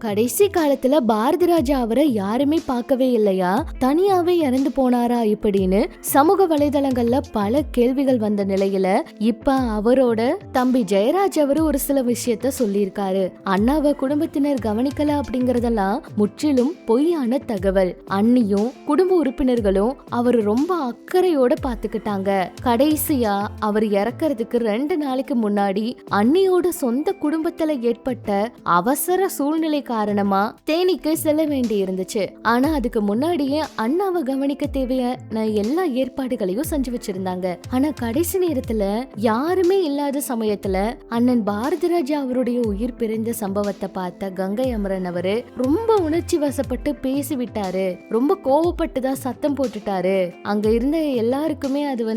கடைசி காலத்துல பாரதி ராஜா அவரை யாருமே பார்க்கவே இல்லையா, தனியாவே இறந்து போனாரா இப்படின்னு சமூக வலைதளங்கள்ல பல கேள்விகள் வந்த நிலையில இப்ப அவரோட தம்பி ஜெயராஜ் அவரு ஒரு சில விஷயத்த சொல்லியிருக்காரு. அண்ணாவை குடும்பத்தினர் கவனிக்கல அப்படிங்கறதெல்லாம் முற்றிலும் பொய்யான தகவல். அண்ணியும் குடும்ப உறுப்பினர்களும் அவர் ரொம்ப அக்கறையோட பாத்துக்கிட்டாங்க. கடைசியா அவர் இறக்கறதுக்கு 2 நாளைக்கு முன்னாடி அண்ணியோட சொந்த குடும்பத்துல ஏற்பட்ட அவசர சூழ்நிலை காரணமா தேனிக்கு செல்ல வேண்டி இருந்துச்சு. ஆனா அதுக்கு முன்னாடியே அண்ணாவை கவனிக்க தேவையான எல்லா ஏற்பாடுகளையும் செஞ்சு வச்சிருந்தாங்க. ஆனா கடைசி நேரத்துல யாருமே இல்லாத சமயத்துல அண்ணன் பாரதிராஜா அவருடைய உயிர் பிரிந்த சம்பவத்தை பார்த்த கங்கை அமரன் அவரு ரொம்ப உணர்ச்சி வசப்பட்டு பேசி விட்டாரு. ரொம்ப கோவப்பட்டு தான் சத்தம் போட்டுட்டாரு. அங்க இருந்த எல்லாருக்குமே அது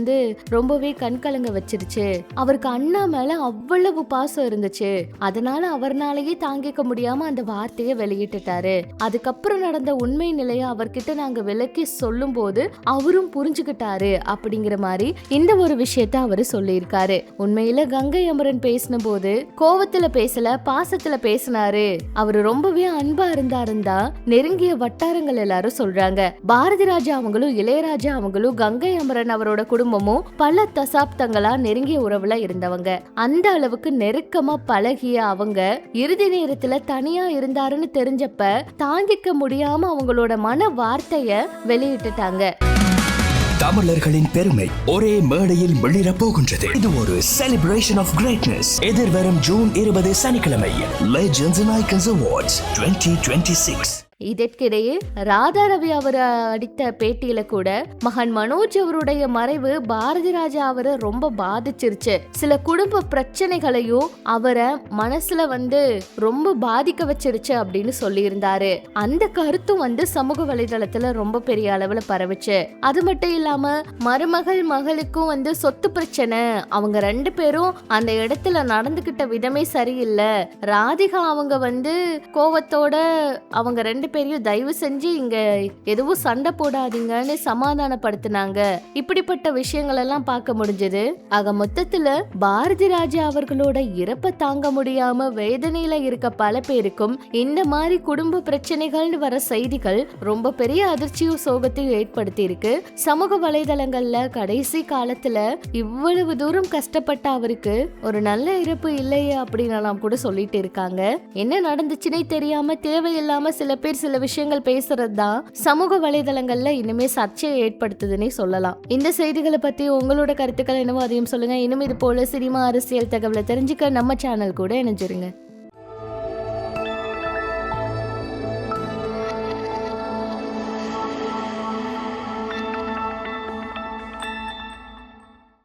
ரொம்பவே கண்கலங்க வச்சிருச்சு. அவருக்கு அண்ணா மேல அவ்வளவு பாசம் இருந்துச்சு. அதனால அவர்னாலேயே தாங்கிக்க முடியாம அந்த வார்த்தையை வெளியிட்டுட்டாரு. அதுக்கப்புறம் நடந்த உண்மை நிலைய அவர்கிட்ட நாங்க விளக்கி சொல்லும் போது அவரும் புரிஞ்சுக்கிட்டாரு அப்படிங்கிற மாதிரி இந்த ஒரு விஷயத்த அவரு சொல்லியிருக்காரு. உண்மையில கங்கை அமரன் பேசின போது கோவத்துல பேசல, பாசத்துல பேசினாரு. அவரு ரொம்பவே அன்பா இருந்தாருந்தா நெருங்கிய வட்டாரங்கள் எல்லாரும் சொல்றாங்க. பாரதி ராஜா அவங்களும் இளையராஜா அவங்களும் கங்கை அமரன் அவரோட குடும்பமும் பல தசாப்தங்களா நெருங்கிய உறவுல இருந்தவங்க. அந்த அளவுக்கு நெருக்கமா பழகிய அவங்க இறுதி நேரத்துல தனியா இருந்தாருன்னு தெரிஞ்சப்ப தாங்கிக்க முடியாம அவங்களோட மன வார்த்தைய வெளியிட்டுட்டாங்க. தமிழர்களின் பெருமை ஒரே மேடையில் வெளியிட போகின்றது. இது ஒரு செலிப்ரேஷன் ஆஃப் கிரேட்னஸ். எதிர்வரும் ஜூன் 20 சனிக்கிழமை லெஜெண்ட்ஸ் அண்ட் ஐகான்ஸ் அவார்ட்ஸ் 2026. இதற்கிடையே ராதா ரவி அவர் அடித்த பேட்டியில கூட மகன் மனோஜ் அவருடைய மறைவு பாரதி ராஜா அவரை ரொம்ப பாதிச்சிருச்சு. சில குடும்ப பிரச்சனைகளையும் அவரை மனசுல ரொம்ப பாதிக்க வச்சிருச்சு அப்படின்னு சொல்லியிருந்தாரு. அந்த கருத்தும் சமூக வலைதளத்துல ரொம்ப பெரிய அளவுல பரவுச்சு. அது மட்டும் இல்லாம மருமகள் மகளுக்கும் சொத்து பிரச்சனை, அவங்க 2 பேரும் அந்த இடத்துல நடந்துகிட்ட விதமே சரியில்லை. ராதிகா அவங்க கோவத்தோட அவங்க 2 பேரையும் தயவு செஞ்சு இங்க எதுவும் சண்டை போடாதீங்கன்னு சமாதானப்படுத்தினாங்க. இப்படிப்பட்ட விஷயங்கள் எல்லாம் பார்க்க முடிஞ்சது. ஆக மொத்தத்துல பாரதி ராஜா அவர்களோட இறப்ப தாங்க முடியாம வேதனையில இருக்க பல பேருக்கும் இந்த மாதிரி குடும்ப பிரச்சனைகள்னு வர செய்திகள் ரொம்ப பெரிய அதிர்ச்சியும் சோகத்தையும் ஏற்படுத்தி இருக்கு. சமூக வலைதளங்கள்ல கடைசி காலத்துல இவ்வளவு தூரம் கஷ்டப்பட்ட அவருக்கு ஒரு நல்ல இறப்பு இல்லையே அப்படின்னு கூட சொல்லிட்டு இருக்காங்க. என்ன நடந்துச்சுன்னே தெரியாம தேவையில்லாம சில பேர் சில விஷயங்கள் பேசுறது தான் சமூக வலைதளங்கள்ல இனிமே சர்ச்சையை ஏற்படுத்துதுன்னே சொல்லலாம். இந்த செய்திகளை பத்தி உங்களோட கருத்துக்கள் என்னவோ அதையும் சொல்லுங்க. இன்னும் இது போல சினிமா அரசியல் தகவலை தெரிஞ்சுக்க நம்ம சேனல் கூட இணைஞ்சிருங்க.